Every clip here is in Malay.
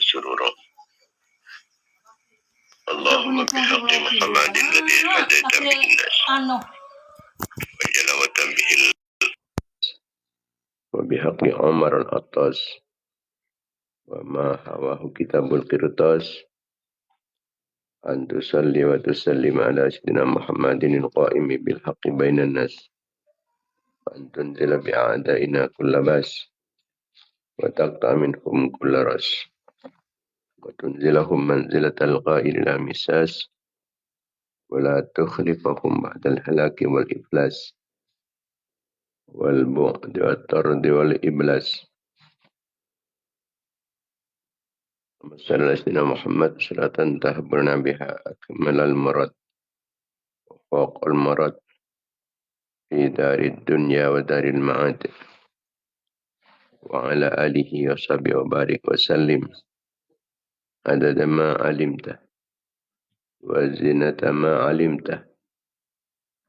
سرورا اللهم بحق محمد الذي هديت به الناس وجلوة به وبحق عمر العطاس وما هواه كتاب القرطاس أن تصلي وتسلم على سيدنا محمد القائم بالحق بين الناس وأن تنزل بأعدائنا كل باس وتقطع منهم كل رأس وتنزلهم منزلة القائل لا مساس ولا تخلفهم بعد الهلاك والإفلاس والبعد والطرد والإبلاس. صلى على سيدنا محمد صلاة تهبرنا بها أكمل المرض وفوق المرض في دار الدنيا ودار المعاد وعلى آله وصحبه وبارك وسلم عدد ما علمته وزنة ما علمته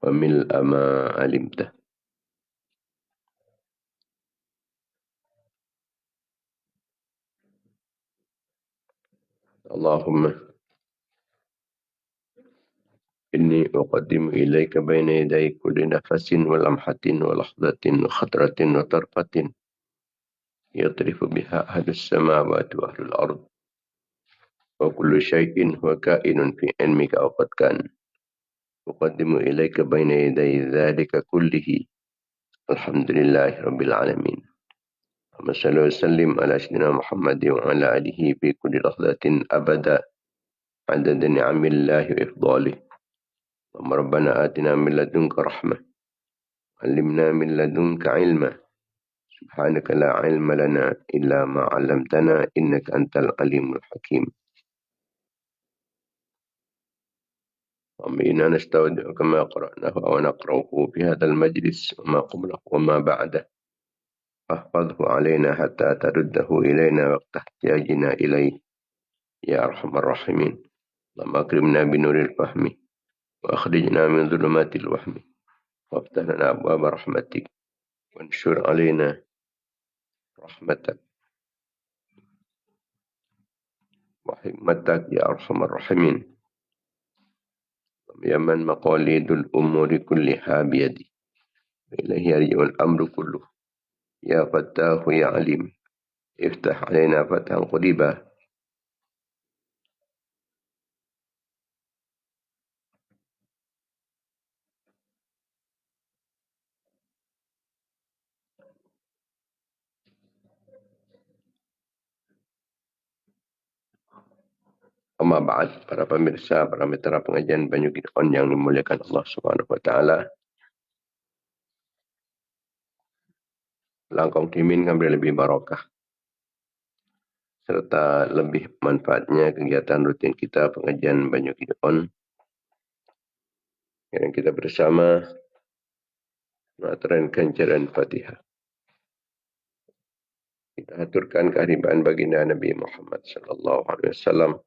وملء ما علمته. اللهم إني أقدم إليك بين يدي كل نفس ولمحة ولحظة وخطرة وطرفة يطرف بها أهل السماوات وأهل الأرض وكل شيء هو كائن في علمك أو قد كان. أقدم إليك بين يدي ذلك كله الحمد لله رب العالمين. اللهم صل وسلم على سيدنا محمد وعلى آله في كل لحظة أبدا عدد نعم الله وإفضاله. اللهم ربنا آتنا من لدنك رحمة علمنا من لدنك علما سبحانك لا علم لنا إلا ما علمتنا إنك أنت العليم الحكيم. إنا نستودعك ما قرأناه ونقرأه في هذا المجلس وما قبله وما بعده فاحفظه علينا حتى ترده إلينا وقت احتياجنا إليه يا أرحم الراحمين. اللهم أكرمنا بنور الفهم وأخرجنا من ظلمات الوهم وافتح لنا أبواب رحمتك وانشر علينا رحمتك وحكمتك يا أرحم الراحمين. يا من مقاليد الأمور كلها بيدي إليه يرجع الأمر كله يا فتاه يا عليم افتح علينا فتحا قريبا. Amma ba'd, para pemirsa, para mitra pengajian Banyu Gidon yang dimuliakan Allah Subhanahu wa taala. Langkong dimin ngambil lebih barokah serta lebih manfaatnya kegiatan rutin kita pengajian Banyu Gidon yang kita bersama mengaturkan jalan Fatihah. Kita aturkan kehadiran baginda Nabi Muhammad sallallahu alaihi wasallam.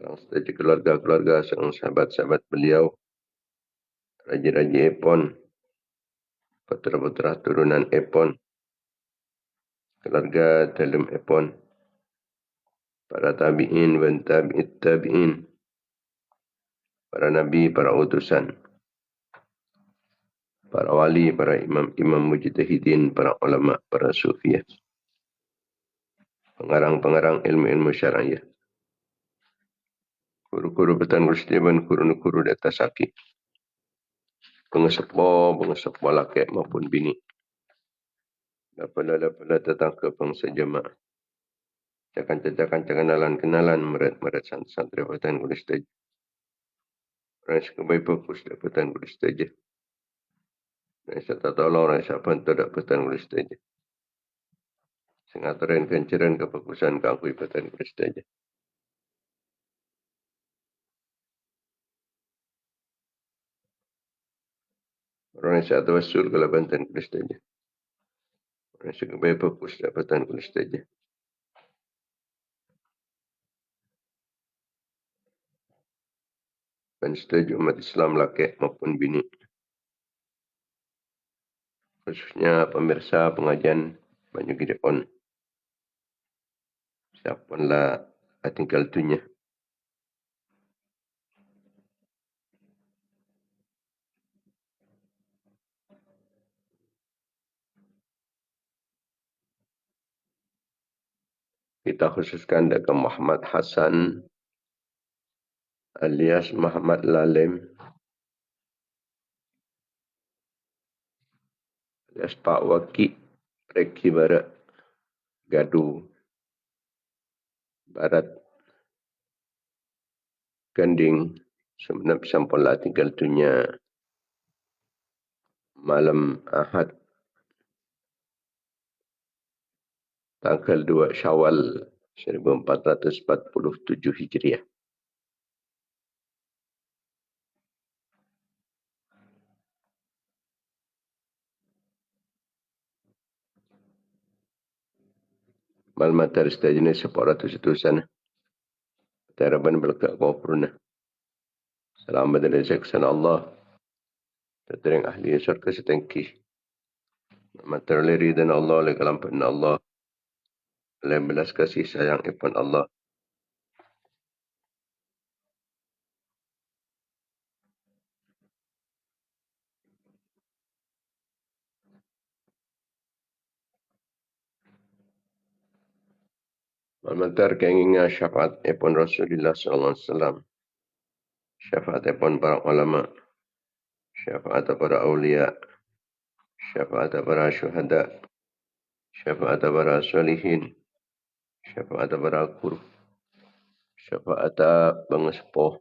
Sarang sedaya keluarga-keluarga, sarang sahabat-sahabat beliau, raja-raja Epon, putra-putra turunan Epon, keluarga dalam Epon, para tabi'in dan tabi'it tabi'in, para nabi, para utusan, para wali, para imam-imam mujtahidin, para ulama, para sufiyah, pengarang-pengarang ilmu-ilmu syar'iyah, guru-guru petan Gustiban, guru-guru di atas kaki, pengesepo laki maupun bini, dapala tetangga bangsa jemaah, cakan-cakan kenalan meret santri petan Gusti, orang sekebai fokus petan Gusti, orang serta tolong orang siapa tidak petan Gusti, sengaturan kenceran kefokusan kangkui petan Gusti. Orang yang satu wasul ke labantan kulis saja. Orang yang sekebai fokus dapatan kulis saja. Dan setuju umat Islam laki maupun bini. khususnya pemirsa pengajian Banyu Gidepon. Siapalah tinggal dunia. Kita khususkan ke Muhammad Hasan alias Muhammad Lalim alias Pak Waki Reki Barat Gadu Barat Ganding sebenarnya sampailah tinggal dunia malam Ahad tanggal 2 Syawal 1447 Hijriah. Malam matahari sejenis 400 Teraban belakang kufurna. Selamat dari seksan Allah. Tertering ahli syurga setengki. Matahari dan Allah oleh kelampan Allah. Oleh belas kasih sayang ipan Allah. Malam keinginan syafaat ipan Rasulullah SAW. Syafaat ipan para ulama. Syafaat para awliya. Syafaat para syuhada. Syafaat para salihin. Syafaat para guru. Syafaat pengesepuh.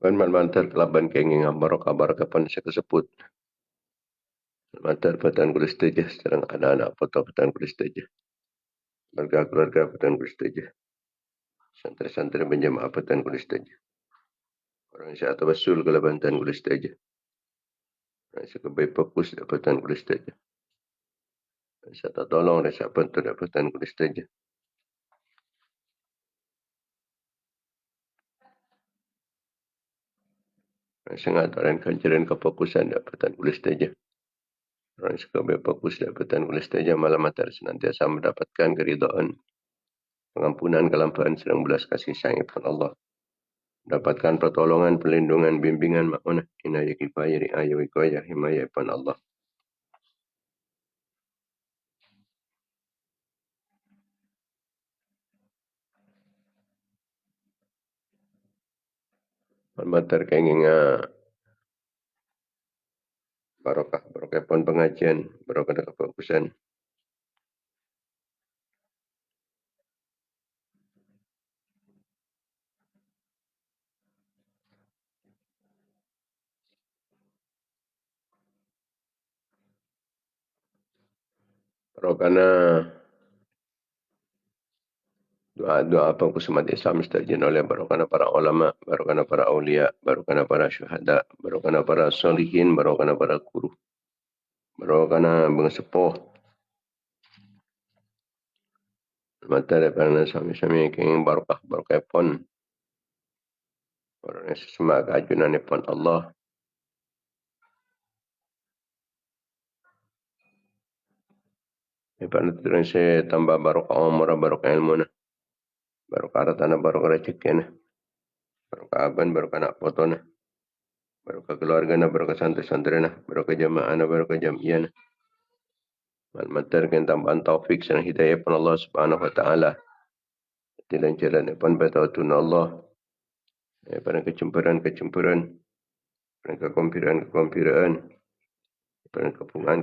Malam kelaban keinginan barokah pun saya tersebut. Malam patan kulis tejah. Sedang anak-anak foto patan kulis tejah. Keluarga patan kulis tejah. Santri-santri menjemaah patan kulis tejah. Orang yang saya tawasul ke labantan kulis tejah. Orang yang kebaik fokus dapatan kulis tejah. Saya tak tolong dan saya bantu dapatan kulis tejah. Orang yang sangat orang kanjaran kefokusan dapatan kulis tejah. Orang yang kebaik fokus dapatan kulis tejah malam matahari senantiasa mendapatkan keridhaan. Pengampunan kelampaan sedang belas kasih sayang kepada Allah. Dapatkan pertolongan, perlindungan, bimbingan, ma'unah, inayah kifayah, ri'ayah, wikayah, himayah kepada Allah. Malam keinginan barokah pun pengajian, barokah kefokusan. Barokahna doa fokus umat Islam mustajin oleh barokahna para ulama, barokahna para awliya, barokahna para syuhada, barokahna para solihin, barokahna para guru, barokahna bangsepuh. Mata daripada sami-sami yang barokah pun. Orang yang sesemak keajunan pun Allah. Daripada itu saya tambah barokah umrah, barokah ilmu, barokah hartana, barokah rezeki, barokah aban, barokah anak potona, barokah keluarga, barokah santri-santri, barokah jamaah, barokah jamiah. Malam tambahan taufik dan hidayah pun Allah Subhanahu Wa Taala. Tidak jalan pun bertawatun Allah. Pada kecemburuan, pada kekompiran, pada kepungan,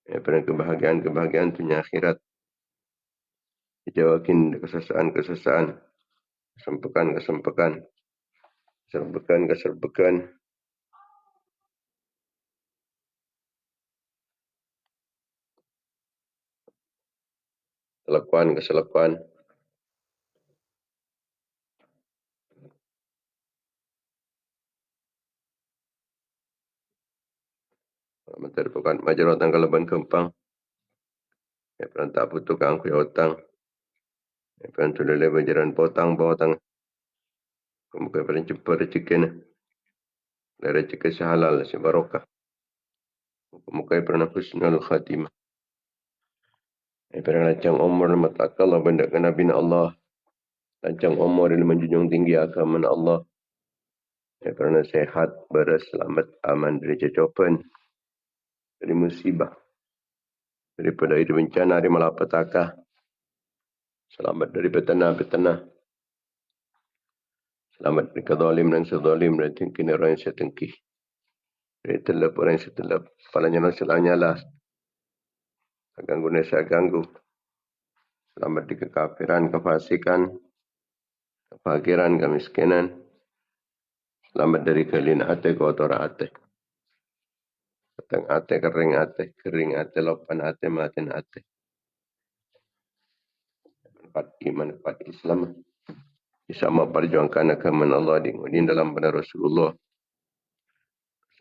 pada kebahagiaan dunia akhirat. Jawakin kesesaan-kesesaan, kesempekan-kesempekan, serbekan-keserbekan, kelakuan-keselakuan, menterpukan majarotang kalaban kempang, ya perantak putu kang kuya otang, ya perantu lele bajaran potang bawatang, kemukai peran cepat rezekinya, lere rezeki sehalal si barokah, kemukai peran husnul khatimah, ya peran lancang umur matakallah benda ke Nabi Allah, lancang umur dan menjunjung tinggi agama Allah, ya peran sehat, berselamat, aman dari cacopan, dari musibah, daripada itu bencana, dari malapetaka, selamat dari petana-petana, selamat dari kezalim dan sezalim, dan tengkini orang yang setengkih, dari telap orang yang setelap, kepalanya dan selanyala, ganggu nesa ganggu, selamat dari kekafiran, kefasikan, kefakiran, kemiskinan, selamat dari kelin ate, kotor ate, petang ate, kering ate, lopan ate, matin ate, empat iman, empat Islam, bisa memperjuangkan agama Allah di dalam benar Rasulullah.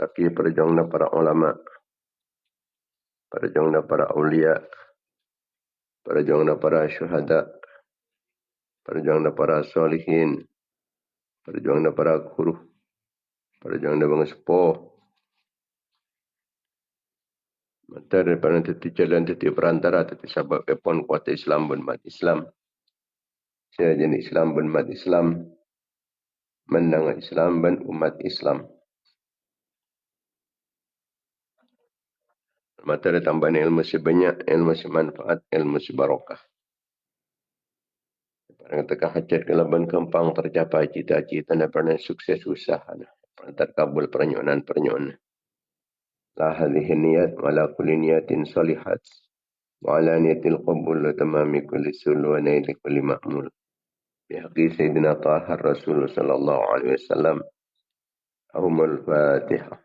Tapi perjuangan para ulama, perjuangan para aulia, perjuangan para syuhada, perjuangan para solihin, perjuangan para guru, perjuangan bang sepuh. Mata daripada teti jalan, teti perantara, teti sabab epon kuat Islam dan mat Islam. Saya jenis Islam dan mat Islam, menang Islam dan umat Islam. Mata ada tambahan ilmu sebanyak, ilmu semanfaat, ilmu sebarokah. Pada ketika hajat ke laban kempang tercapai cita-cita dan pernah sukses usaha. Pernah terkabul pernyonan-pernyonan. La hadhihi niyat wa la kulli niyatin salihat. Wa ala niyatil qabul wa tamami kulli sul wa naili kulli ma'mul. Bihaqi Sayyidina Taha Rasul sallallahu alaihi wasallam. Ahumul Fatihah.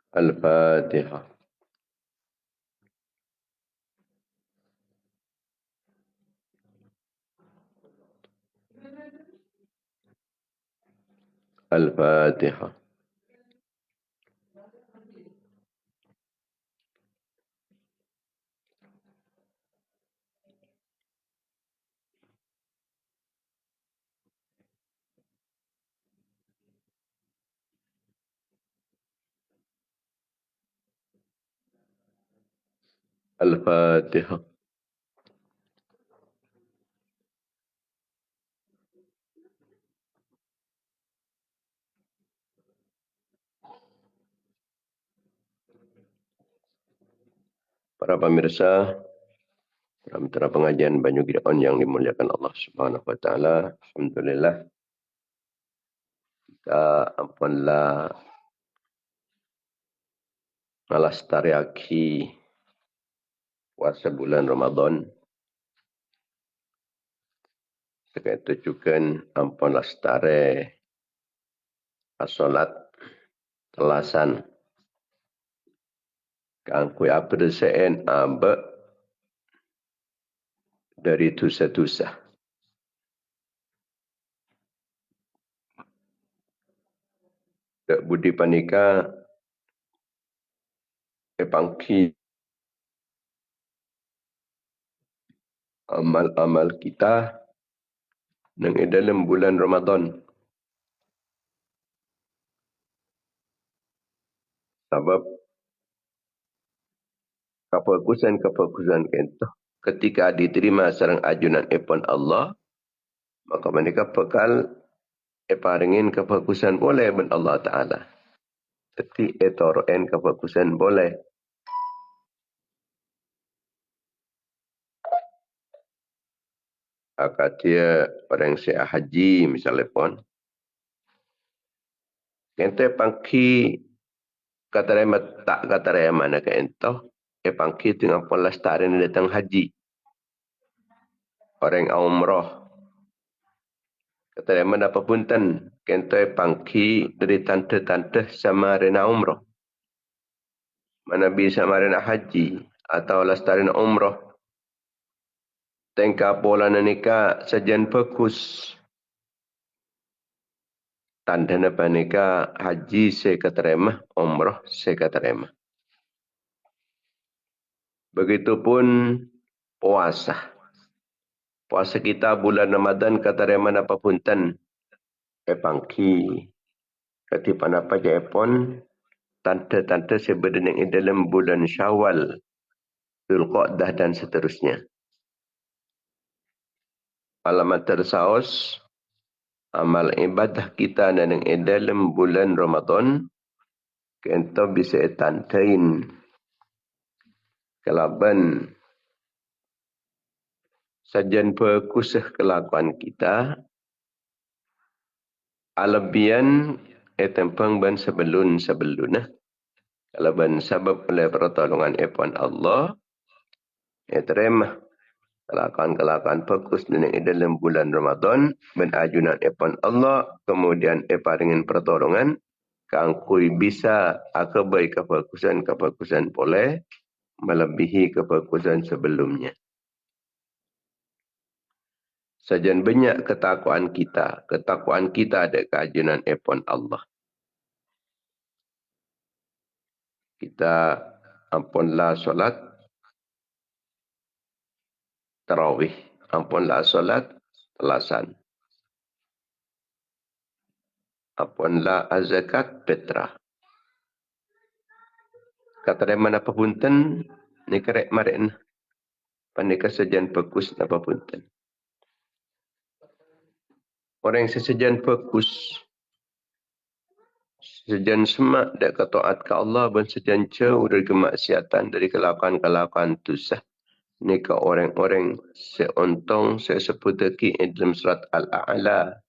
Al-Fatihah. Al-Fatihah. Al-Fatihah. Para pemirsa, para mitra pengajian Banyu Gideon yang dimuliakan Allah Subhanahu wa taala, alhamdulillah kita ampunlah ngalastariaki puasa bulan Ramadan. Sekai tujukan ampun lastare asolat telasan kang kui apredeseen ambe dari dosa-dosa. Dak budi panika epangki amal-amal kita nang dalam bulan Ramadan. Sebab kefokusan kita ketika diterima sareng ajunan epon Allah, maka mereka bekal paringin kefokusan boleh ben Allah Ta'ala. Jadi etoroen kefokusan boleh. Akak dia orang saya haji misalnya pun. Kente pangki kata remat tak kata remat nak ento. Pangki tengah pun lestari ni datang haji. Orang umrah. Kata remat apa punten. Kente pangki dari tante-tante sama rena umrah. Mana bisa marina haji atau lestari umrah. Tengka pola nikah sajian fokus. Tanda apa nikah haji saya keterima, umrah saya keterima. Begitupun puasa. Puasa kita bulan Ramadan keterima apa punten. Pangki. Ketipan apa jepon. Tanda-tanda sebenarnya dalam bulan Syawal. Dzulqa'dah dan seterusnya. Alamat tersaus. Amal ibadah kita dan dalam bulan Ramadan. Kita bisa tandain. Kelaban. Sajian berkusah kelakuan kita. Alabian tempang ban sebelun. Kelaban sebab oleh pertolongan Tuhan Allah. Terima. Kelakuan fokus dalam bulan Ramadan. Menajunan Tuhan Allah. Kemudian dengan pertolongan. Kangkui bisa akabai kefokusan boleh. Melebihi kefokusan sebelumnya. Sajian banyak ketakwaan kita. Ketakwaan kita ada keajunan Tuhan Allah. Kita ampunlah solat tarawih. Ampunlah solat telasan. Ampunlah zakat fitrah. Kata mana apa punten, ni kerek marin. Pandai sajian fokus apa punten. Orang yang sesajian fokus, sesajian semak dan ketaat ke Allah dan sesajian jauh dari kemaksiatan, dari kelakuan-kelakuan tusah. Ni ke orang-orang seontong sebut lagi dalam surat Al-A'la.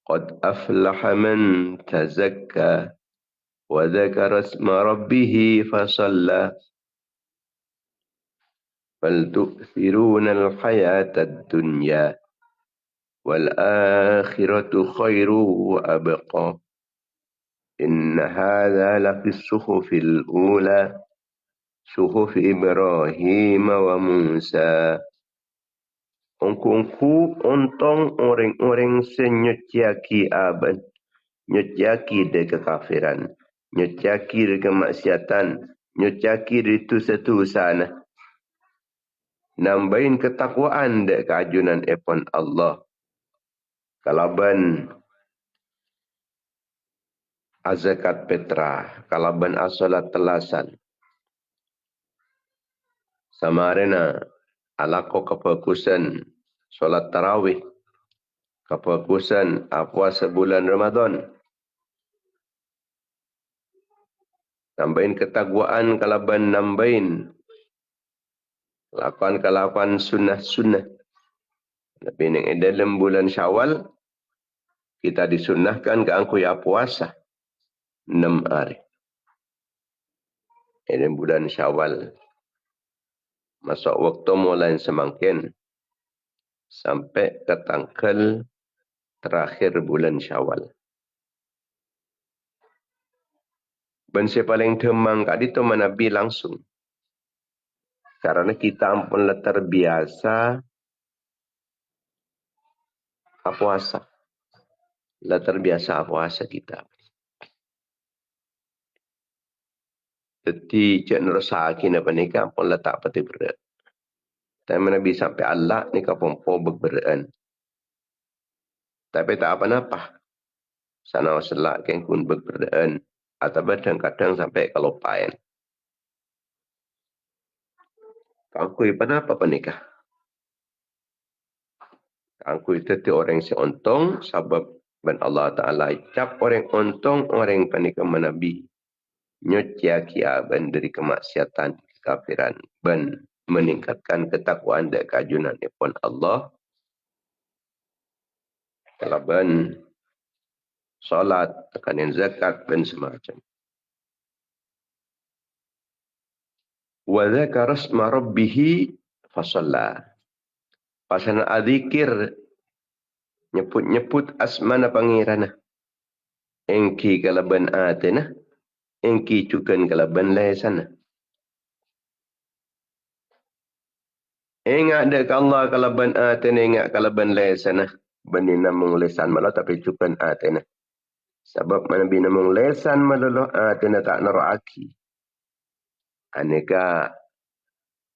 Qad aflaha man tazakka wa dzakara isma rabbih fasalla. Bal tu'thiruna al-hayata ad-dunya wal akhiratu khairu wa abqa. Inna hadha lafi as-suhufil ula suhuf Ibrahim wa Musa. Ongkongku ontong orang-orang senyutiaki aban. Nyutiaki dari kekafiran. Nyutiaki dari kemaksiatan. Nyutiaki dari tusa-tusana. Nambahin ketakwaan dari keajunan Tuhan Allah. Kalaban azakat petra. Kalaban asolat telasan. Samarena alako kefokusan solat tarawih. Kefokusan puasa bulan Ramadan. Nambahin ketakwaan kalaban nambahin. Kelakuan sunnah-sunnah. Tapi ini dalam bulan Syawal, kita disunnahkan ke angkuya puasa 6 hari. Ini bulan Syawal. Masuk waktu mulai semakin sampai ke tanggal terakhir bulan Syawal. Bensi paling demang kat itu Nabi langsung. Karena kita ampunlah terbiasa puasa. Lah terbiasa puasa kita. Jadi cik nerasa kina panika ampunlah tak pati berat. Tapi Nabi sampai Allah ni kapun po berberaan. Tapi tak apa-apa. Sana wasalak kan kun berberaan. Atau kadang-kadang sampai kelupain. Kangkui apa panikah? Kangkui itu orang seontong sebab ben Allah Ta'ala cap orang ontong orang panikah menabi. Nyutya kiaban dari kemaksiatan, kafiran. Ben meningkatkan ketakwaan dan keajunan Tuhan Allah kalaban salat, tekanan zakat dan semacam. Wa dzakara asma rabbih fasalla. Pasal adzikir nyebut-nyebut asmana pangirana. Engki kalaban atena, engki cukan kalaban lesana. Ingat dek Allah kalaban atena, ingat kalaban lesana. Bani namung lesan malah tapi cukan atena. Sebab mana bina namung lesan malah atena tak naraki. Aneka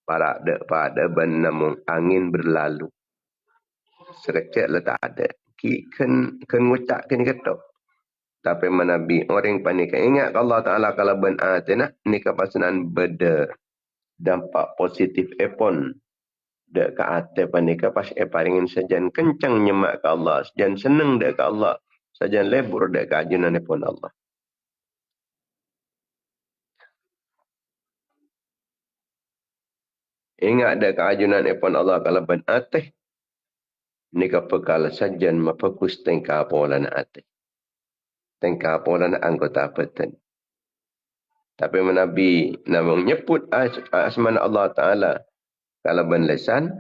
para dek pada bani namung angin berlalu. Serecek lah tak ada. Ki kan ngucap kan ketok. Tapi menabi orang panik ingat Allah Taala kalau ben atena ni kepasanan beda dampak positif epon dek ke ate panik pas paringin sajan kencang nyemak ke Allah sajan seneng dek ke Allah sajan lebur dek ke ajunan epon Allah. Ingat dek ke ajunan epon Allah kalau ben ate ni kepekal sajan mafokus tengka polan ate. Tengka polan anggota peten. Tapi menabi namung nyebut asman Allah Taala kalau ben lesan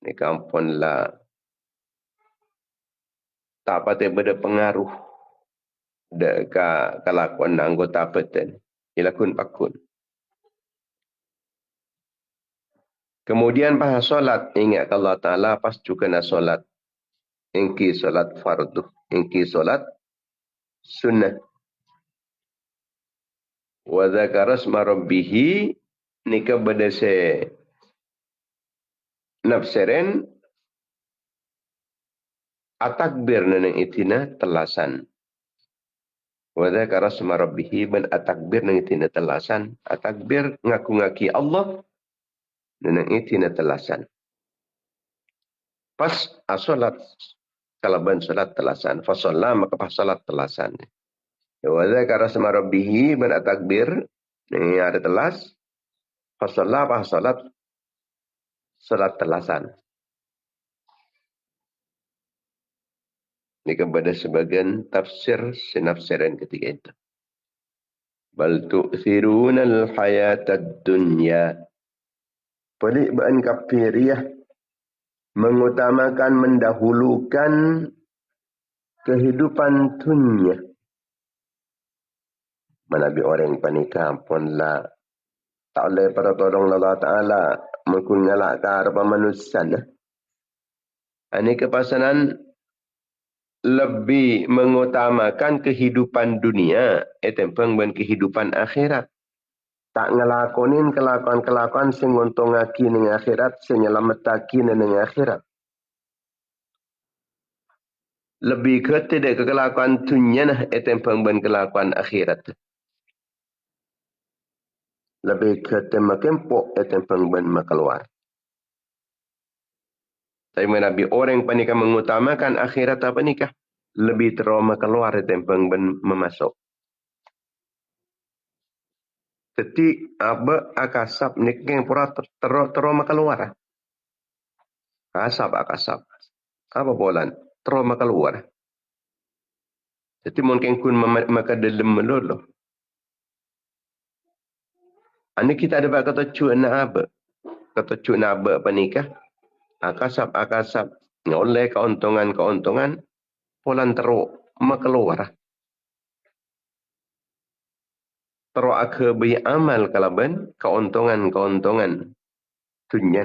ni kampun lah tak patut berpengaruh dekat kelakuan anggota peten. Ilakun pakun. Kemudian pas solat ingat Allah Taala pas juga nak solat. Engki solat fardu, engki solat sunnah. Wa dzakara asma rabbih nika bedese nafseren atakbir neneng itina telasan. Wa dzakara asma rabbih ben atakbir neneng itina telasan. Atakbir ngaku-ngaki Allah neneng itina telasan. Pas solat kalaban solat telasan. Fasalla maka pas solat telasan. Wa dzakara asma rabbih ben atakbir ini ada telas. Fasalla pas solat telasan. Ini kepada sebagian tafsir sinafsiran ketika itu. Bal tu'thiruna al-hayatad dunya. Pelik ba'an kafiriyah mengutamakan, mendahulukan kehidupan dunia. Menabi orang panikah pun lah. Tak boleh pada tolong Allah Ta'ala mengkungalak ke harapan manusia. Ini kepasanan lebih mengutamakan kehidupan dunia etempeng ben kehidupan akhirat. Tak ngelakonin kelakuan-kelakuan sing nguntungake ning akhirat, sing nyelametake ning akhirat. Lebih ke tidak kelakuan dunia nah etempeng ben kelakuan akhirat. Lebih ke temakempok etempeng ben makeluar. Tapi Nabi orang panikah mengutamakan akhirat apa nikah? Lebih trauma keluar etempeng ben memasuk. Jadi apa akasap ni yang pura trauma keluar. Akasap. Apa bolan? Trauma keluar. Jadi mungkin kun maka dalam melulu. Ani kita ada kata cuak na apa? Kata cuak na apa panikah? Akasap. Oleh keuntungan. Polan teruk keluar. Teruk ke amal kalaban keuntungan dunia.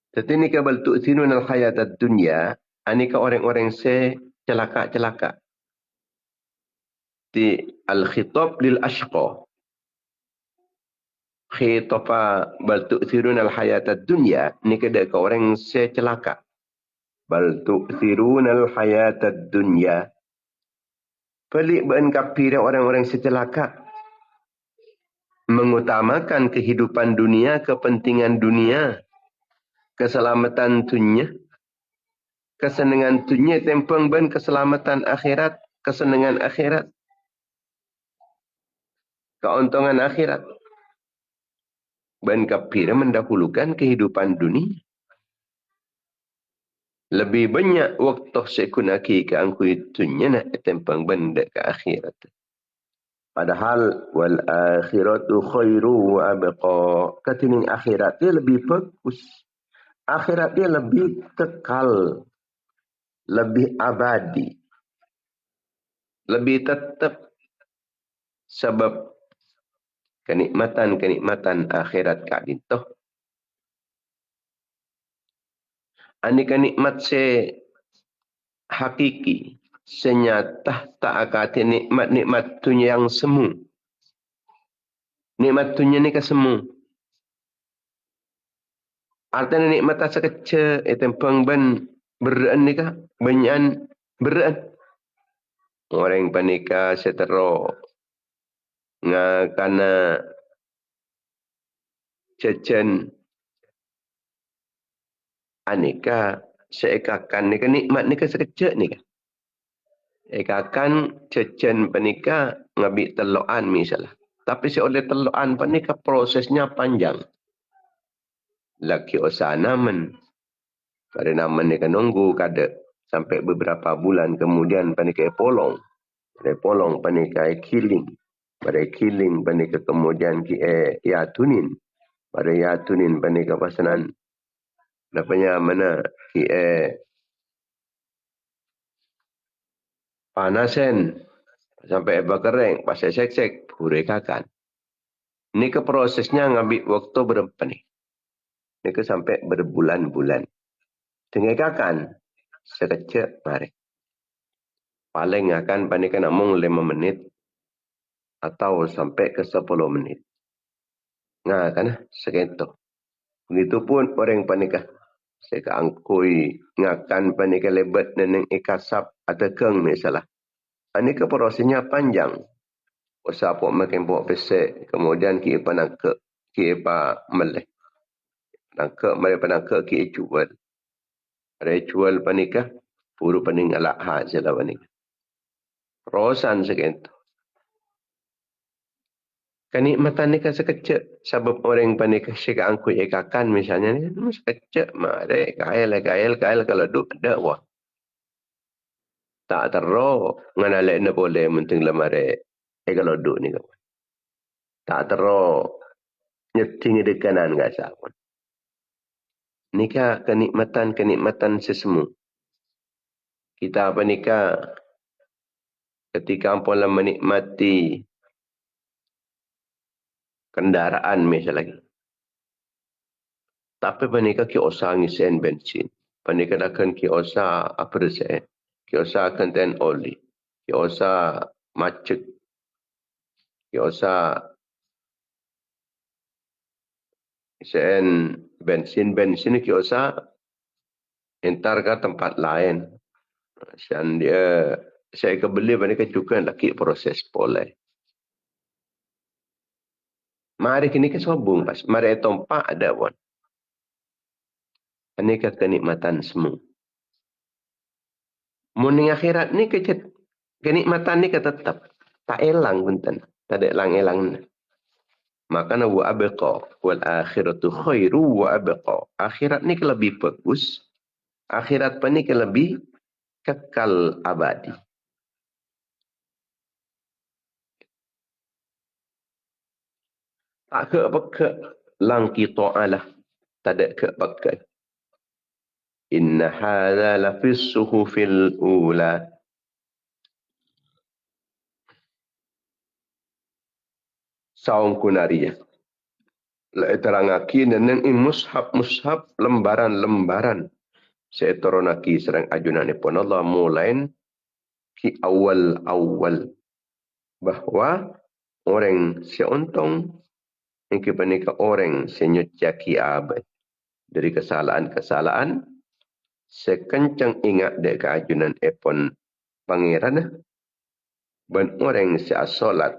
Jadi ni kabal tu'thinun al-hayatad dunya, ani ka orang-orang se celaka. Di al-khitab lil ashqa. Khitapa bal tu'thirun al-hayatad dunya, ni kada ka orang se celaka. Bal tu'thirun al-hayatad dunya. Pelik ben kafir orang-orang se celaka. Mengutamakan kehidupan dunia, kepentingan dunia, keselamatan dunia, kesenangan dunia tempeng ben keselamatan akhirat, kesenangan akhirat, keuntungan akhirat. Ben kafir mendahulukan kehidupan dunia. Lebih banyak waktu sekunaki ke angku itunya nak tempang benda ke akhirat. Padahal wal akhiratu khairu wa abqa. Katining akhirat dia lebih bagus. Akhirat dia lebih kekal, lebih abadi, lebih tetap sebab kenikmatan akhirat kak dintoh. Anika nikmat se hakiki, senyata tak akati nikmat dunia yang semu. Nikmat dunia ni ke semu. Artinya nikmat asa kecil, tempang ban beraan ni kah? Banyakan beraan. Orang panika setero ngakana cecen anika seekakan ni kan nikmat ni kan sekejap ni kan. Ekakan cecen panika ngabik teloan misalnya. Tapi seoleh teloan panika prosesnya panjang. Laki osana men. Pada nama ni kan nunggu kada sampai beberapa bulan kemudian panika polong. Pada polong panika kiling. Pada kiling panika kemudian yatunin. Pada yatunin panika pasanan. Napanya mana panasen sampai berkering, pasal sek-sek, purekakan. Ini ke prosesnya ngambil waktu berapa ni? Ini ke sampai berbulan-bulan. Tengahkan sekejap mari. Paling akan panikan amung 5 menit atau sampai ke 10 menit. Nah kan segitu. Begitupun orang panikah. Saya keangkui ngakan panikah lebat neneng ikasap atau keng misalnya. Ini ke prosesnya panjang. Usah pok makin pok pesek. Kemudian kita nangkep. Kita meleh. Nangkep mereka nangkep kita jual. Mereka jual panikah. Puru paning alak hak sila panikah. Rosan segitu. Kenikmatan ni kan sekejap. Sebab orang panikah syika angkut ikakan misalnya ni. Sekejap. Mereka kail kalau duduk ada wah. Tak teruk. Nganalek na boleh menting lemari. Kalau duduk ni kawan. Tak teruk. Nyeting di kanan gak sahun. Nikah kenikmatan sesemu. Kita apa nikah ketika ampun menikmati kendaraan misalnya. Tapi panika ki osa ngisen bensin. Panika akan ki osa apresen. Ki osa akan ten oli. Ki osa macet. Ki osa sen bensin ki osa entar ke tempat lain. Dan dia saya kebeli panika juga laki proses boleh. Mari kini ke sobung pas. Mari tompak ada pun. Ini kenikmatan semua. Muning akhirat ni kenikmatan ni tetap. Tak elang pun tak. Tak ada elang-elang. Maka wa abqa. Wal akhiratu khairu wa abqa. Akhirat ni lebih bagus. Akhirat ni lebih kekal abadi. Tak ke-peka lang qita'alah. Tak ada ke-peka. Inna hadha lafis suhufil ula. Saung kunariyah. Terangaki neneng mushab lembaran. Saya turunaki serang ajunan pun Allah mulai ki awal. Bahawa orang seuntung ingin panika orang senyucaki abad. Dari kesalahan-kesalahan sekencang ingat dek keajunan epon pangeran ben orang seasolat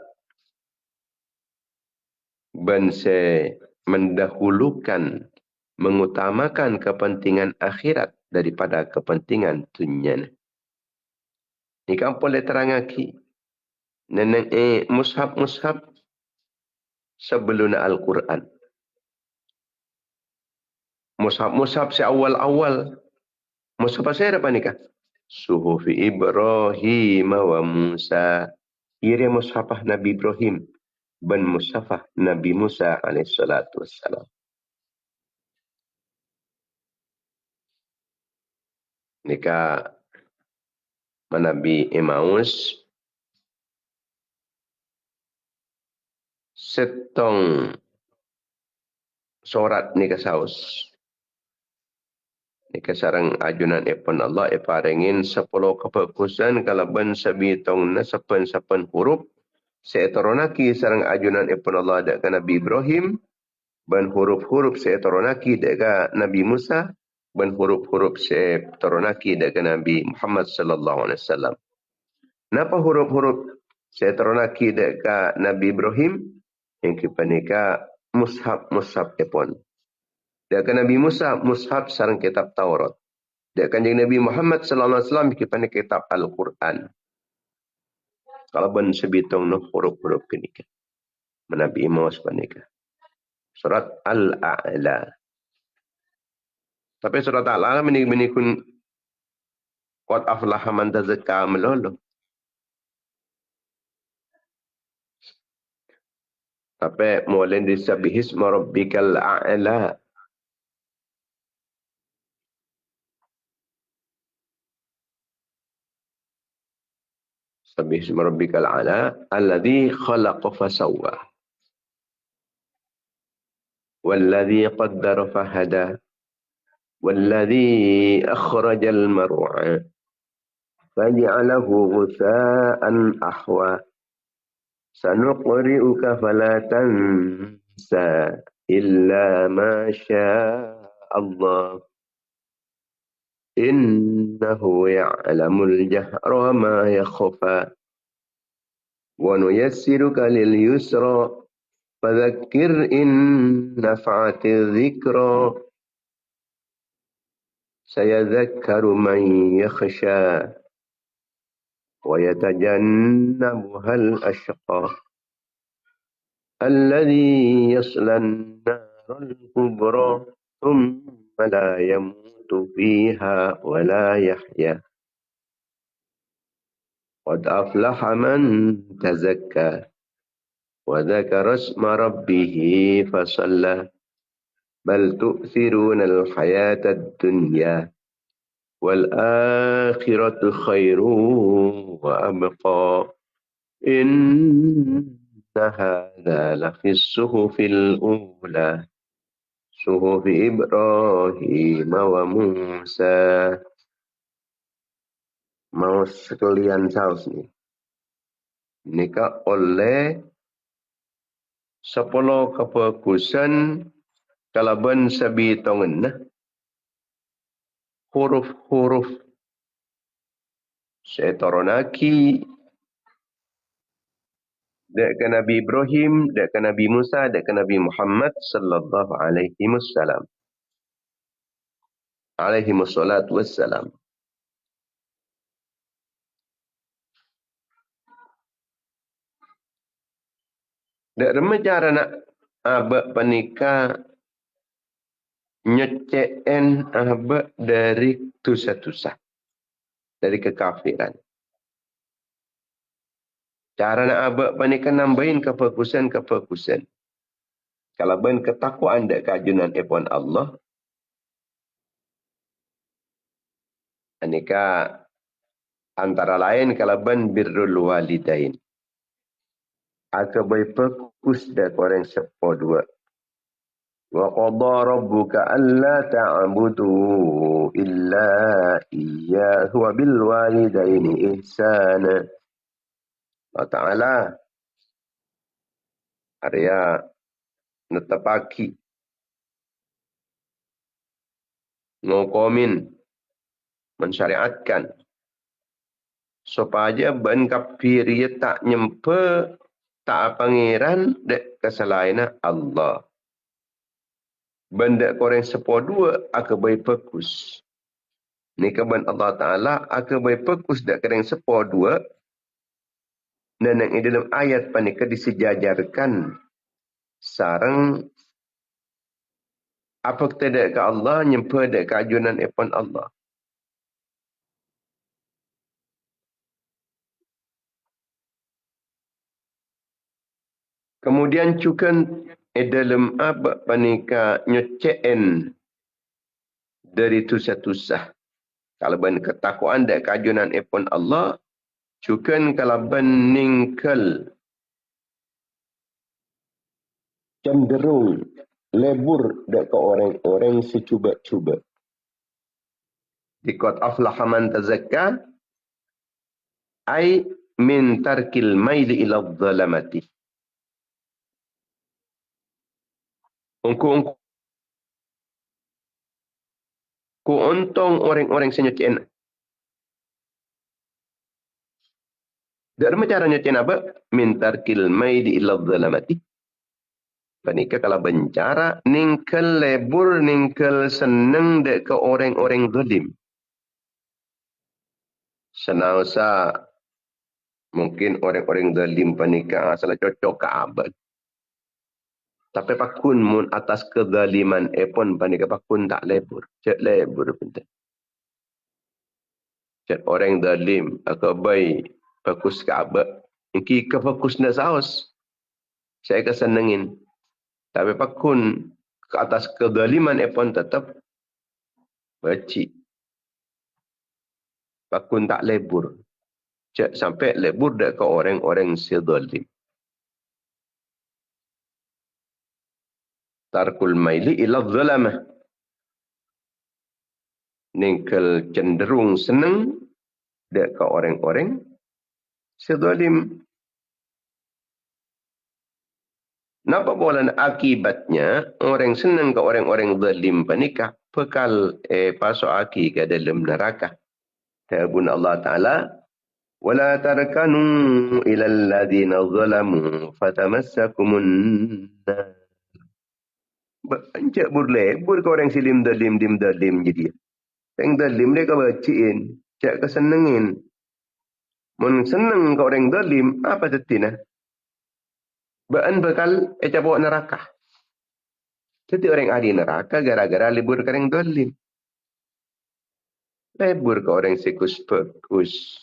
ben se mendahulukan mengutamakan kepentingan akhirat daripada kepentingan dunia. Ni kan boleh terangaki neneng mushab sebelum Al-Quran. Mushab si awal-awal Mushaf saya apa nikah? Suhufi Ibrahim wa Musa. Ia mushafah Nabi Ibrahim dan mushafah Nabi Musa alaihissalatu wassalam. Nikah Nabi Emmaus setong sorat nikah saus. Nikah sarang ajunan ipun Allah iparengin 10 kebagusan kalaban sabitong na sapan huruf seetoronaki sarang ajunan ipun Allah dekat Nabi Ibrahim ban huruf-huruf seetoronaki dekat Nabi Musa ban huruf-huruf seetoronaki dekat Nabi Muhammad sallallahu alaihi wasallam. Napa huruf-huruf seetoronaki dekat Nabi Ibrahim yang kipanika mushaf ipun. Dekat Nabi Musa mushaf sarang kitab Taurat. Dekat Kanjeng Nabi Muhammad sallallahu alaihi wasallam kipanika kitab Al-Quran. Kalau ben sebitong no huruf-huruf kenika. Nabi Emmaus panika. Surat Al-A'la. Tapi surat Al-A'la menikun qad aflaha man tazakka melolo. Tapi mulai disabihisma rabbikal a'la. Sabihisma rabbikal a'la alladhi khalaqa fasawwa. Walladhi qaddara fahada. والذي أخرج المرعى فجعله غثاء أحوى سنقرئك فلا تنسى إلا ما شاء الله إنه يعلم الجهر وما يخفى ونيسرك لليسرى فذكر إن نفعت الذكرى سيذكر من يخشى ويتجنبها الأشقى الذي يصلى النار الكبرى ثم لا يموت فيها ولا يحيا قد أفلح من تزكى وذكر اسم ربه فصلى بل تؤثرون الحياة الدنيا والآخرة خير وأبقى إن هذا لفي الصحف الأولى صحف إبراهيم وموسى. Mau sekalian saus nih. Nikah oleh 10 kebagusan kalaban sabitongen huruf-huruf setoronaki dekat Nabi Ibrahim, dekat Nabi Musa, dekat Nabi Muhammad sallallahu alaihi wasallam. Alaihi wassalatu wassalam. Dek remaja nak abak panika nyeceen abak dari dosa-dosa, dari kekafiran. Cara nak abak panika nambahin kebagusan-kebagusan. Kalau ben ketakwaan dek kajunan ipon Allah, anika antara lain kalau ben birrul walidain. Aka baik fokus dek orang sepo dua. Wa qadha rabbuka alla ta'budu illa iyyahu wa bil walidaini ihsana. Allah Ta'ala Arya netepaki ngokomin mensyariatkan supaya ben kafir tak nyempe tak pangeran dek kesalahan Allah. Benda korang sepodua aka baik fokus. Ni keban Allah Ta'ala aka baik fokus dek korang sepodua. Dan yang dalam ayat panika disejajarkan sarang apa kita dek ke Allah nyempe dek ke ajunan ipon Allah. Kemudian cukan dalam apa panika nyocen dari tusah-tusah. Kalau ben ketakuan dan kajunan epon Allah, cukan kalau ben ningkel cenderung lebur dek ke orang-orang secuba-cuba. Dikot aflaha man tazakka ay min tarkil maili ila dhalamati. Ungku untung orang-orang senyucian. Dari cara nyucian apa? Min tarkil maili ila dhalamati. Panika kalau bencara ningkel lebur ningkel seneng dek ke orang-orang zalim. Senausa mungkin orang-orang zalim panika asal cocok ke abad. Tapi pakun mun atas kezaliman epon panika pakun tak lebur. Cek lebur penting. Cek orang zalim akabai fokus ke abad. Iki ke fokus na saos. Saya kesenengin. Tapi pakun ke atas kezaliman epon tetap becik. Pakun tak lebur. Cek sampai lebur dah ke orang-orang sezalim. Tarkul maili ila zalamah. Ningkel cenderung senang dah ke orang-orang sezalim. Napa bolan akibatnya orang senang ke orang-orang zalim panikah bekal pasok aki ke dalam neraka. Ta'bun Allah Ta'ala wala tarkanu ila alladhina zalamu fatamassakumun nar. Encik burlebur ke orang silim dalim dim dalim jadi. Yang dalim dia kau baciin, cak kesenengin. Mun seneng ke orang dalim apa tetina? Baan bakal bawa neraka. Jadi orang ahli neraka gara-gara libur ke orang dalim. Libur ke orang sikus perkus.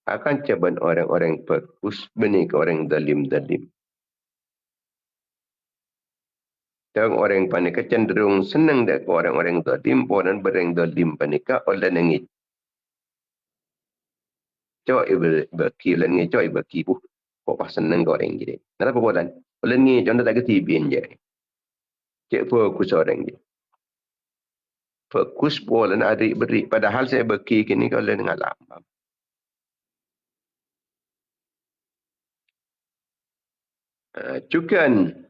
Akan caban orang-orang perkus benih ke orang dalim-dalim. Dan orang panika cenderung senang dak ke orang-orang dalim, dan bereng dalim panika oleh nangit. Coba baki ulan ngi coba baki bu. Kok pas senang ke orang gini. Kenapa bolan? Ulan ngi contoh tak ketibin je. Cek fokus orang je. Fokus bolan adik beri. Padahal saya baki kini kalau dengan lama. Cukan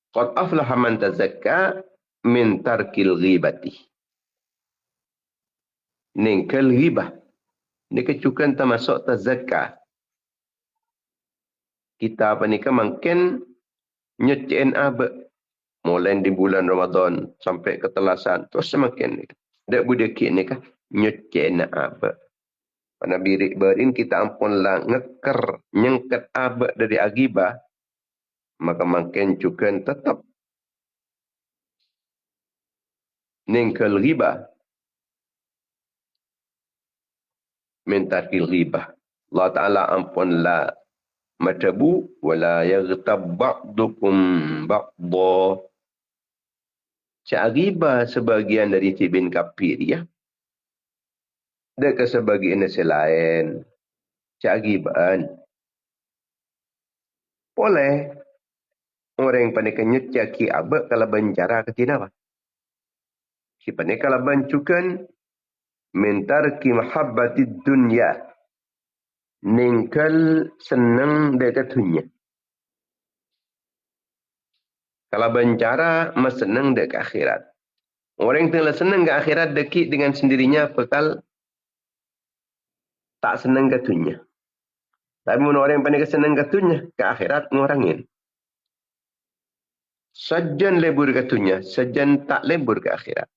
qad aflaha man tazakka min tarkil ghibati. Ningkal ghibah. Ini kecukan termasuk tazakka. Kita apa ni kan mungkin nyuciin abad. Mulai di bulan Ramadan sampai ke telasan. Terus semakin ni. Dak budaki ni kan nyuciin abad. Pada birik berin kita ampunlah ngeker nyengket abad dari agibah. Maka makin cukan tetap ningkal ghibah. Minta ghibah. Allah Ta'ala ampunlah matabu wala yaghtab ba'dukum ba'dha. Ghibah sebagian dari tibin kafir ya. Dan ke sebagian selain. Ghibahan. Boleh. Orang yang pandai nyucaki abad kalau bencara ke tina apa? Si pandai kalau bencukan mintar ki mahabbatid dunya. Ningkal senang dekat dunia. Kalau bencara mas senang dekat akhirat. Orang yang telah senang ke akhirat dekik dengan sendirinya bakal tak senang ke dunia. Tapi orang yang pandai senang ke dunia ke akhirat ngorangin. Sajan lebur ke dunia, sajan tak lebur ke akhirat.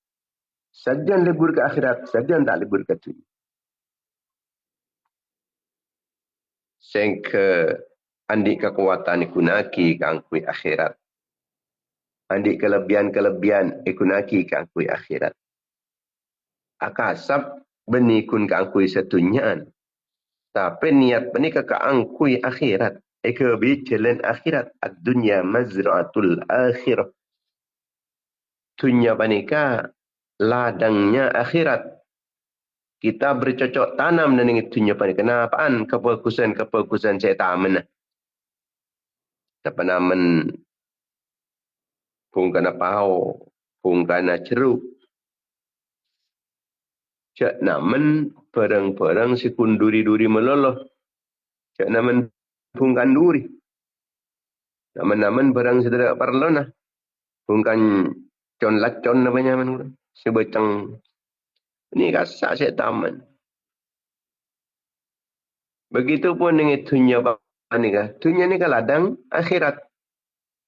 Sajan lebur ke akhirat, sajan tak lebur ke dunia. Sehingga andik kekuatan ikunaki ke angkui akhirat. Andik kelebihan-kelebihan ikunaki ke angkui akhirat. Akasap benikun ke angkui setunyaan. Tapi niat benika ke angkui akhirat. Eka bicaran akhirat. Ad-dunya mazra'atul akhirah. Dunia panika ladangnya akhirat. Kita bercocok tanam dengan dunia panika. Kenapaan kefokusan saya taman. Taman pun kana pau, pun kana ceruk. Cak namen perang-perang si kunduri-duri meloloh. Cak namen pungkan duri. Namen-namen barang sedera parlona. Pungkan con lacon namanya man. Sebetang ni kasak saya taman. Begitupun dengan dunia ni kah. Dunia ni kah ladang akhirat.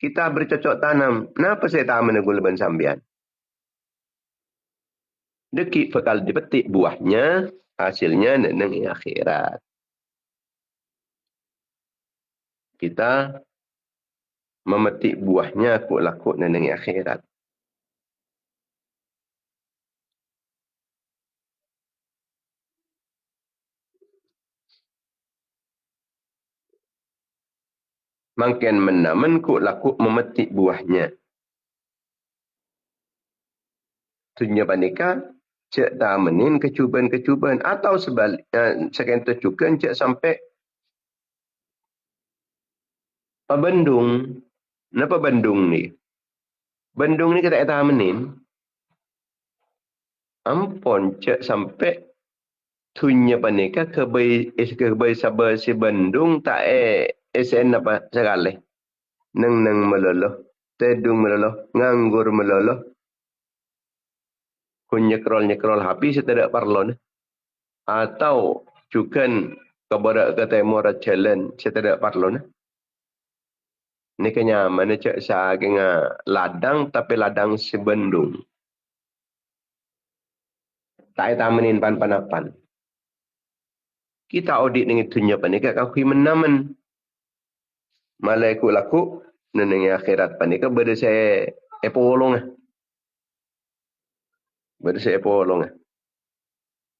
Kita bercocok tanam. Kenapa saya taman aku leban sambian? Dekik bakal dipetik buahnya. Hasilnya neneng akhirat. Kita memetik buahnya lakuk neneng akhirat. Makin menamen lakuk memetik buahnya. Dunia panika cek tamenin kecubaan-kecubaan atau sebaliknya sekentu juga cek sampai pabendung. Napa Bandung ni? Bandung ni kita tamenin. Ampun cek sampai dunia panika kebai sabar si Bandung tak SN apa sekali. Neng meloloh, tedung meloloh, nganggur meloloh. Kun nyekrol habis tidak parlon. Atau juga kebarat kata muara jalan saya tidak parlon. Ni kenya mana cak saking ladang tapi ladang si Bandung. Tak tamenin pan-panapan. Kita audit dengan dunia panika kau menamen. Malaiku laku neneng akhirat panika berde saya epolong. Berde saya epolong.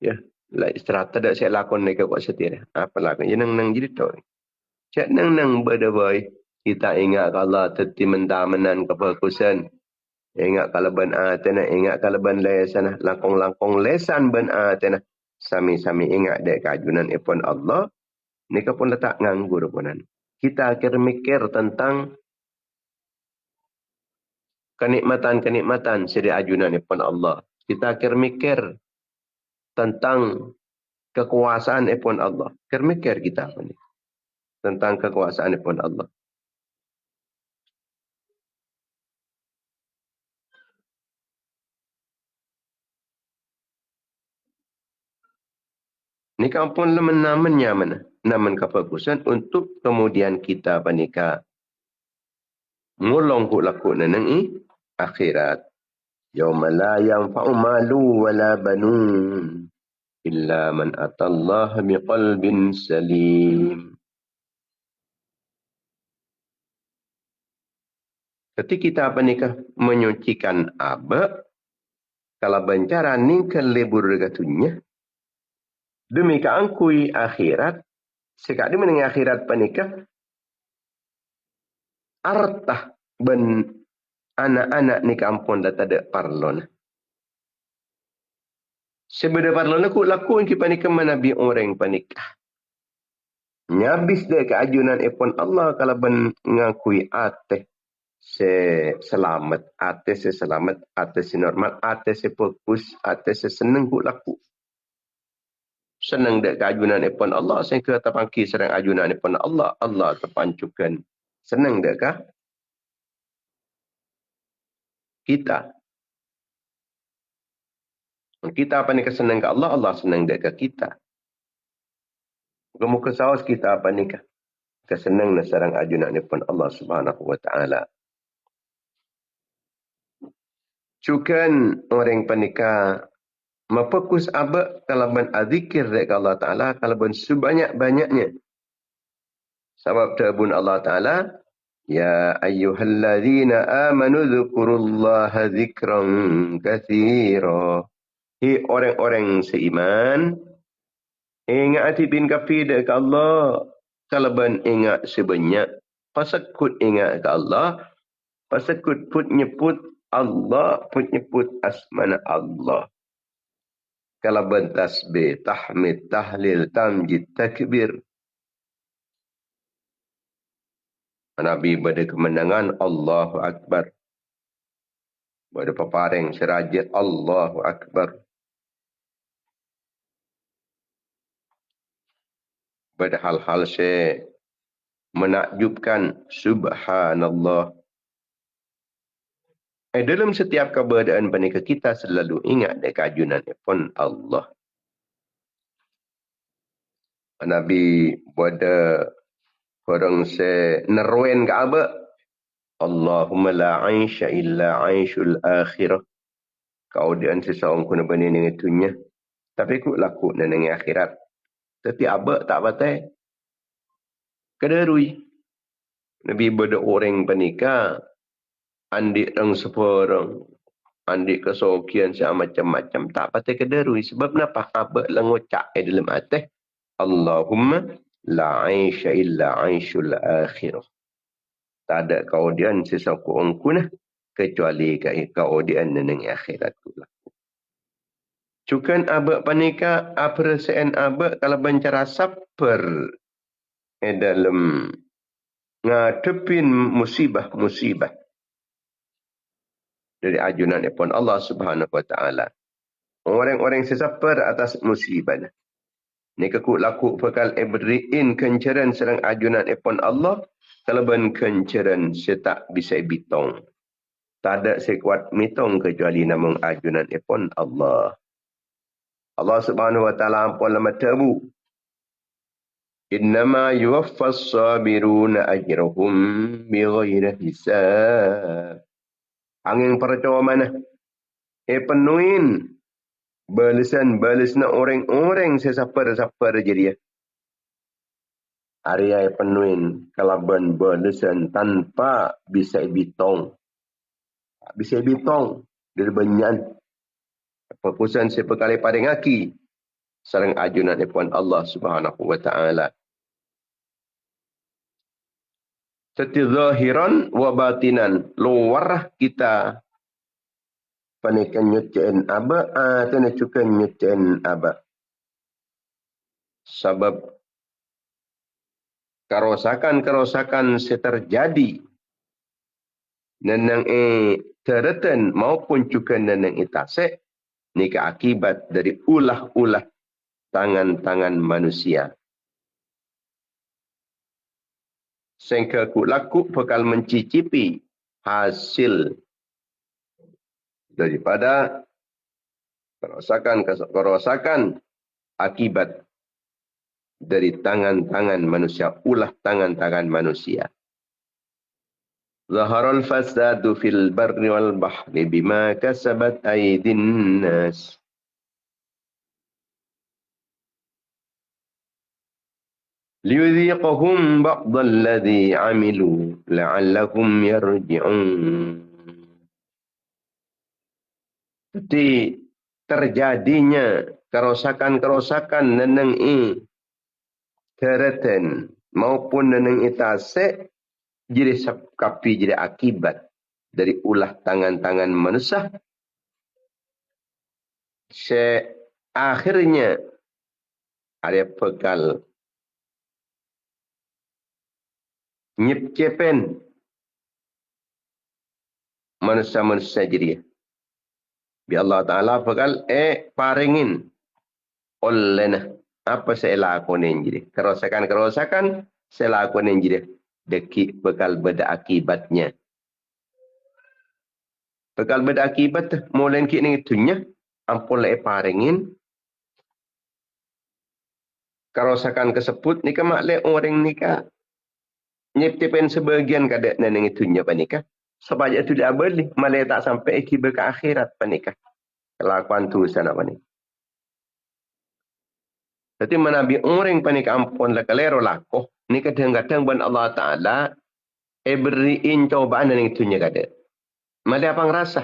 Ya, la istirahat tak saya lakon ni kau setir. Apa lakon? Ya nang jadi tu. Cak nang berde boy. Kita ingat kalau teti mentamenan kefokusan. Ingat kalau ben atena, ingat kalau ben lesan, langkong-langkong lesan ben atena. Sami-sami ingat dek kajunan ipon Allah. Nika pun letak nganggur punan. Kita akhir mikir tentang kenikmatan-kenikmatan sedia ajunan ipon Allah. Kita akhir mikir tentang kekuasaan ipon Allah. Akhir mikir kita apa ni? Tentang kekuasaan ipon Allah. Ni kampun namen-namennya mana? Namen kefokusan untuk kemudian kita panika ngulong ku laku neneng akhirat. Yauma la yanfa'u malu wala banun illa man atallaha biqalbin salim. Ketika kita panika menyucikan aba kalau bencara ningkel lebur gatunya demi keangkui akhirat sekali meneng akhirat panika artah ben anak-anak ni kampung dah tak ada parlon. Sebeda parlon aku lakuin ki panika manabi orang panika. Nyabis dek keajunan ipon Allah kalau ben ngakui ateh selamat, ateh selamat, ateh normal, ateh fokus, ateh seneng ku laku. Senang dek keajunan ipon Allah sehingga terpangki serang ajunan ipon Allah, Allah terpancukan. Senang dek kah? Kita apa ni kesenang ke Allah, Allah senang dek ke kita. Muka saus kita apa ni kesenang na serang ajunan ipon Allah Subhanahu wa taala. Cukan orang panika memfokus aba kalau ben azikir dek Allah taala kalau ben sebanyak-banyaknya. Sebab tabun Allah taala ya ayyuhalladzina amanu dzkurullaha dzikran katsira. Hei orang-orang seiman ingat hati bin kafir dek Allah kalau ben ingat sebanyak, pasakut ingat ke Allah, pasakut put nyebut Allah, put nyebut asmana Allah. Kalau ben tasbih, tahmid, tahlil, tamjid, takbir. Nabi pada kemenangan Allahu Akbar. Pada peparing serajat Allahu Akbar. Pada hal-hal saya menakjubkan subhanallah. Dalam setiap keadaan panika kita selalu ingat dekat ajunan pun Allah. Nabi pada orang se neruen ke apa? Allahumma la aisha illa aishul akhirah. Kau dia seseorang kuna bani dengan itunya. Tapi ku laku dengan akhirat. Tapi apa tak batai. Kedarui. Nabi pada orang panika. Andik orang seporang. Andik kesokian macam-macam. Tak batai kedarui. Sebab kenapa? Apa langocak dalam atas. Allahumma la aisha illa aishul akhirah. Tak ada kaudian sesuatu ongkunah kecuali kaudian neneng akhirat pula. Cukan abak panika perasaan abak kalau bencara sabar dalam ngadepin musibah-musibah dari ajunan pun Allah Subhanahu wa taala. Orang-orang sesabar atas musibah. Ni kekuk laku bakal beriin kenceran serang ajunan epon Allah. Kalau ben kenceran saya tak bisa bitong. Tak ada sekuat mitong kecuali namun ajunan epon Allah. Allah Subhanahu wa taala ampun lama tabu. Innama yuwaffas sabiruna ajrahum bighairi hisab. Angin percaya mana? Penuhin balasan orang-orang sesapar-sapar je dia. Area penuhin kalaban balasan tanpa bisa bitong. Bisa bitong dari banyak. Perpusan sepekali pada ngaki. Sarang ajunan puan Allah Subhanahu wa taala. Seti zahiran wa batinan. Luar kita panikan nyucen aba atau nyucen nyucen aba. Sebab kerosakan seterjadi nenang tereten maupun juga nenang itase ni akibat dari ulah-ulah tangan-tangan manusia. Sehingga laku bakal mencicipi hasil daripada kerosakan akibat dari tangan-tangan manusia, ulah tangan-tangan manusia. Zaharal fasadu fil barri wal bahri bima kasabat aydin nas. Liyudhiqahum ba'dal ladhi amilu la'allahum yarji'un. Jadi terjadinya kerosakan-kerosakan neneng tereten maupun neneng itase jadi kapi jadi akibat dari ulah tangan-tangan manusia. Akhirnya ada bekal nyepcepen manusia-manusia jadi. Bi Allah Ta'ala bakal paringin oleh apa saya lakonin jadi. Kerosakan-kerosakan saya lakonin jadi. Deki bakal beda akibatnya. Bakal beda akibat mulai kini itunya ampun le paringin. Kerosakan tersebut nika maklek orang nika nyeptipen sebagian kada neneng itunya panika. Sebab itu dia beli malah tak sampai ke akhirat panika. Kelakuan tu sana panika. Jadi menabi orang panika ampun la kalero lakoh ni kadang-kadang ban Allah Taala beriin cobaan dan itunya kada. Malah apa ngerasa?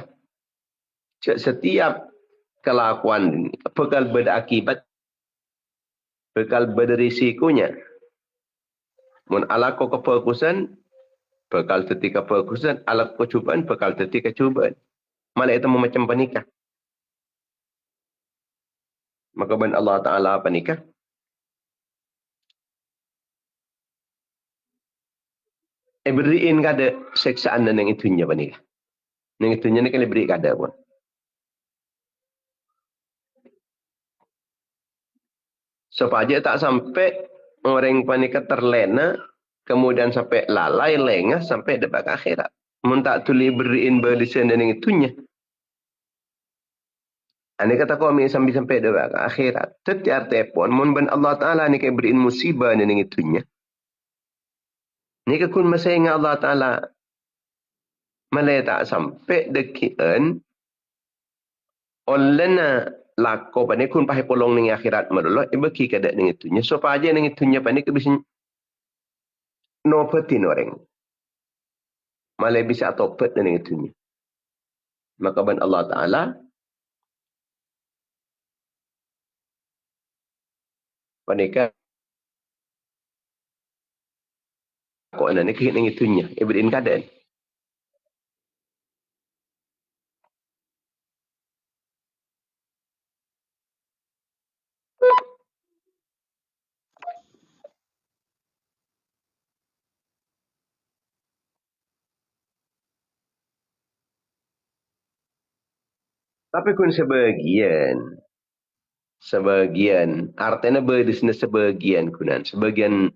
Setiap kelakuan bakal berakibat, bakal berrisikonya. Mun alako kefokusan, bakal teti kefokusan, alako cubaan, bakal teti kecubaan. Malah itu macam panikah. Maka ban Allah Ta'ala panikah. Beriin kada seksaan dan yang itunya panikah. Yang itunya ni kan beri kada pun. Supaya tak sampai orang panikah terlena, kemudian sampai lalai, lengah, sampai depan akhirat. Mun tak tuli beriin belisan dan yang itunya. Ini kata kami sampai depan akhirat. Setiap telepon, mun ban Allah Ta'ala ni kaya beriin musibah dan yang itunya. Ni kekun masa ingat Allah Ta'ala. Malah tak sampai dekian. Olena lako pa ni kun pahay polong ng akhirat madulo. Iba kikada ng itunya. So pa aja ng itunya pa ni kabisa nopetin orang. Malah bisa atopet ng itunya. Maka ban Allah Ta'ala. Panika. Kok na ni kikit ng itunya. Ibadin kadaan. Tapi kun sebagian, artinya berdisna sebagian kunan, sebagian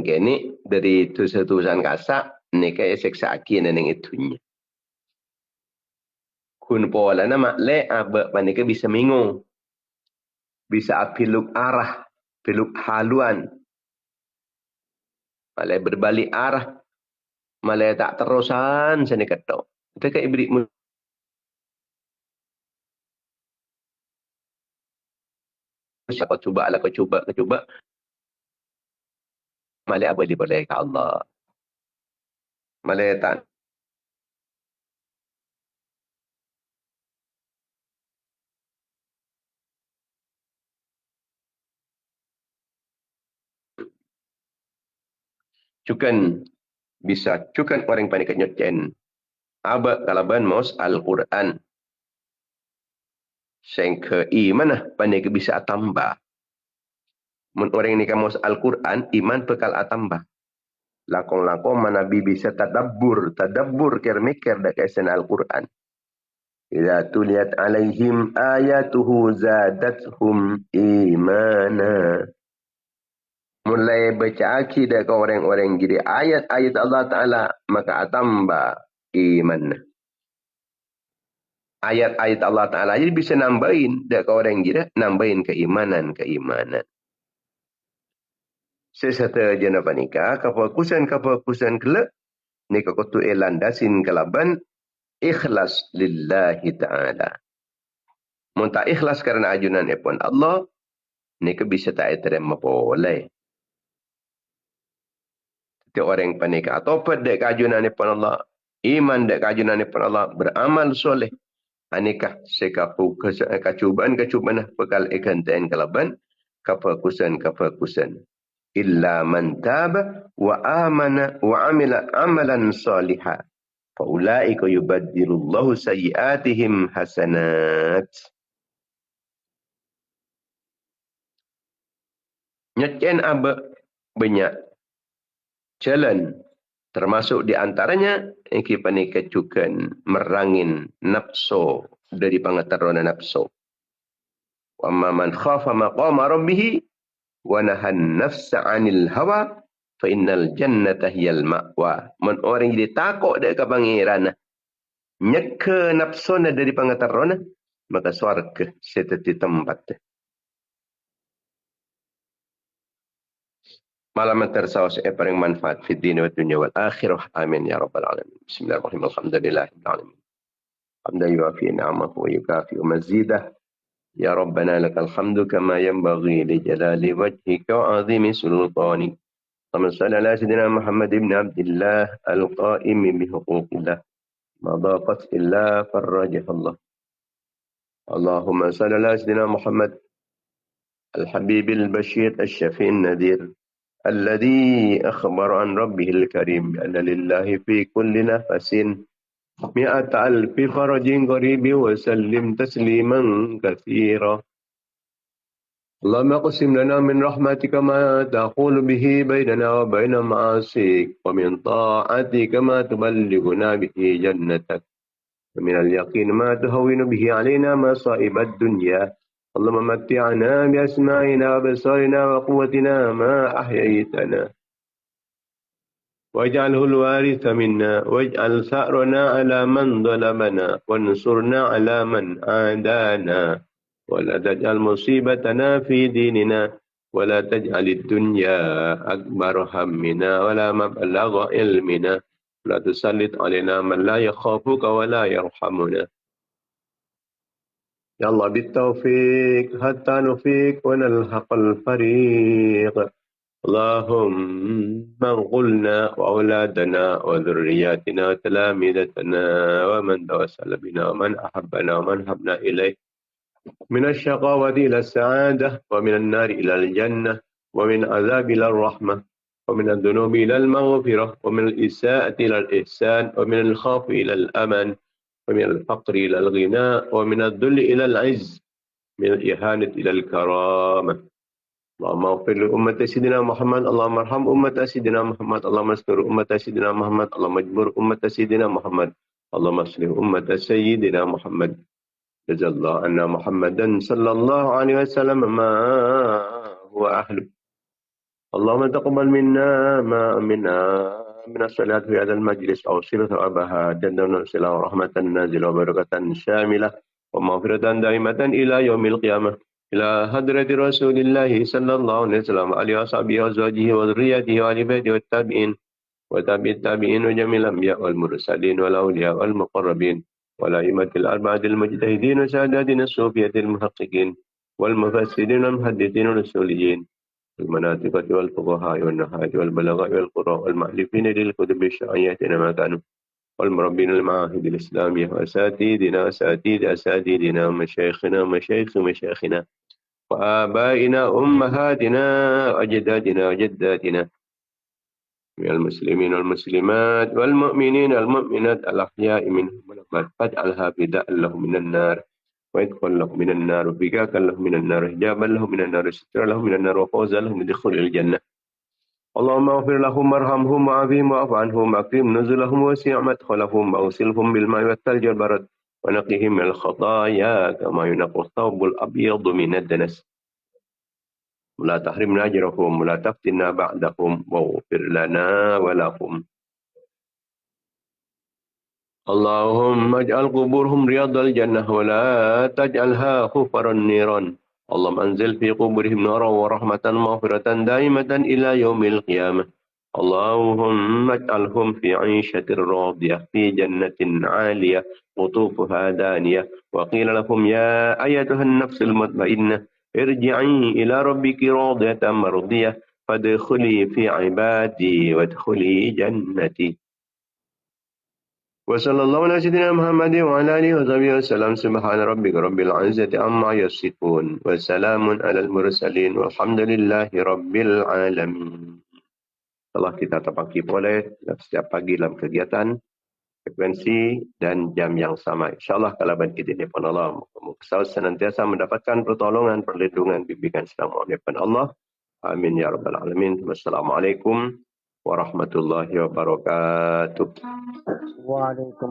kini dari tulisan kasak, ni kaya seksa akin na ng itunya. Kun pola na makle, abak panika bisa mingung. Bisa piluk arah, piluk haluan. Malah berbalik arah. Malah tak terusan sini kata. Itu kayak ibrik kau cuba. Malah apa diboleh ke Allah. Malah tak. Cukan orang panik nyocen. Abak kalaban mos Al-Quran. Sengke iman panik bisa tambah. Mun orang ni kamus Al-Quran, iman bekal atambah. Lakong-lakong manabi bisa tadabbur mikir dak kesan Al-Quran. Idza tuliyat alaihim ayatuhu zadathum imana. Mulai baca akidah ke orang-orang jadi ayat-ayat Allah Ta'ala, maka atambah iman. Ayat-ayat Allah Ta'ala jadi bisa nambahin dak ke orang jadi, nambahin keimanan. Sesata jana panika, kefokusan kelak, ni kakutu landasin kelaban, ikhlas lillahi ta'ala. Munta ikhlas karena ajunan epon Allah, ni bisa tak terima boleh. Setiap orang panika, atau dek ajunan epon Allah, iman dek ajunan epon Allah, beramal soleh. Anikah sekapu kecubaan bekal ikan ten kelaban, kefokusan. Illa man taba wa amana wa amila amalan salihah. Faulaika yubaddilullahu sayyiatihim hasanat. Nyacen aba banyak jalan. Termasuk di antaranya yang kita kecukan merangin nafsu dari pengetahuan nafsu. Wa man khafa maqama rabbih wa nahan nafsa 'anil hawa fa innal jannata hiyal ma'wa. Man orang jadi takut dak ke pangeran, nyeka nafsuna dari pengetahuan, maka syurga seteti tempat. Malam tersaus paling manfaat fi din wa dunya wal akhirah. Amin ya rabbal alamin. Bismillahirrahmanirrahim. Alhamdulillahil alamin. Hamdan yuafi ni'amahu wa yukafi mazidah. يا ربنا لك الحمد كما ينبغي لجلال وجهك وعظيم سلطانك. اللهم صل على سيدنا محمد بن عبد الله القائم بحقوق الله ما ضاقت إلا فرجها الله. اللهم صل على سيدنا محمد الحبيب البشير الشفيع النذير الذي أخبر عن ربه الكريم بأن لله في كل نفس 100,000 فرج قريب وسلم تسليما كثيرا. اللهم اقسم لنا من رحمتك ما تحول به بيننا وبين معاصيك، ومن طاعتك ما تبلغنا به جنتك، ومن اليقين ما تهون به علينا مصائب الدنيا. اللهم متعنا بأسماعنا وبصرنا وقوتنا ما أحييتنا، واجعله الوارث منا، واجعل ثأرنا على من ظلمنا، وانصرنا على من عادانا، ولا تجعل مصيبتنا في ديننا، ولا تجعل الدنيا أكبر همنا ولا مبلغ علمنا، ولا تسلط علينا من لا يخافك ولا يرحمنا. يا الله بالتوفيق حتى نفيق ونلحق الفريق. اللهم انقلنا وأولادنا وذرياتنا وتلامذتنا ومن توسل بنا ومن أحبنا ومن حبنا إليه من الشقاوة إلى السعادة، ومن النار إلى الجنة، ومن عذاب إلى الرحمة، ومن الذنوب إلى المغفرة، ومن الإساءة إلى الإحسان، ومن الخوف إلى الأمن، ومن الفقر إلى الغناء، ومن الذل إلى العز، من الإهانة إلى الكرامة. اللهم اغفر لأمة سيدنا محمد، اللهم ارحم أمة سيدنا محمد، اللهم استر أمة سيدنا محمد، اللهم اجبر أمة سيدنا محمد، اللهم اصلح أمة سيدنا محمد. جزا الله عنا محمدا صلى الله عليه وسلم ما هو أهله. اللهم تقبل منا من الصلاة في هذا المجلس، أوصله ثوابها جدا ونسلا ورحمة نازلة وبركة شاملة ومغفرة دائمة إلى يوم القيامة، إلى حضرة رسول الله صلى الله عليه وسلم وعلى أصحابه وأزواجه وذريته وآل بيته والتابعين وتابع التابعين وجميع الأنبياء والمرسلين والأولياء والمقربين والأئمة الأربعة المجتهدين وساداتنا الصوفية المحققين والمفسرين والمحدثين والرسوليين المناطقة والفقهاء والنحاة والبلغاء والقراء والمؤلفين للكتب الشرعية ما كانوا، والمربين المعاهد الإسلامية وأساتذتنا أساتذتنا ومشايخنا ومشايخ مشايخنا وآبائنا أمهاتنا أجدادنا وجداتنا من المسلمين والمسلمات والمؤمنين والمؤمنات الأحياء منهم والأموات، فاجعلها فداء لهم من النار، ويدخل لهم من النار، وفكاكا لهم من النار، حجابا لهم من النار، سترا لهم من النار، وفوزا لهم بدخول الجنة. اللهم اغفر لهم وارحمهم وعافهم واعف عنهم واكرم نزلهم ووسع مدخلهم واغسلهم بالماء والثلج والبرد ونقهم من الخطايا كما ينقى الثوب الأبيض من الدنس، ولا تحرمنا أجرهم ولا تفتنا بعدهم واغفر لنا ولهم. اللهم اجعل قبورهم رياض الجنة ولا تجعلها خفر النيران. اللهم أنزل في قبورهم نورا ورحمة مغفرة دائمة إلى يوم القيامة. اللهم اجعلهم في عيشة راضية في جنة عالية قطوفها دانية. وقيل لهم يا أيتها النفس المطمئنة ارجعي إلى ربك راضية مرضية فادخلي في عبادي وادخلي جنتي. وصلى الله على سيدنا محمد وعلى آله وصحبه وسلم. سبحان ربك رب العزة عما يصفون وسلام على المرسلين والحمد لله رب العالمين. Telah kita tepaki boleh setiap pagi dalam kegiatan, frekuensi dan jam yang sama. InsyaAllah kalau kita ini pun Allah senantiasa mendapatkan pertolongan, perlindungan, bimbingan selama Allah. Amin ya rabbal alamin. Wassalamualaikum warahmatullahi wabarakatuh. Waalaikumsalam.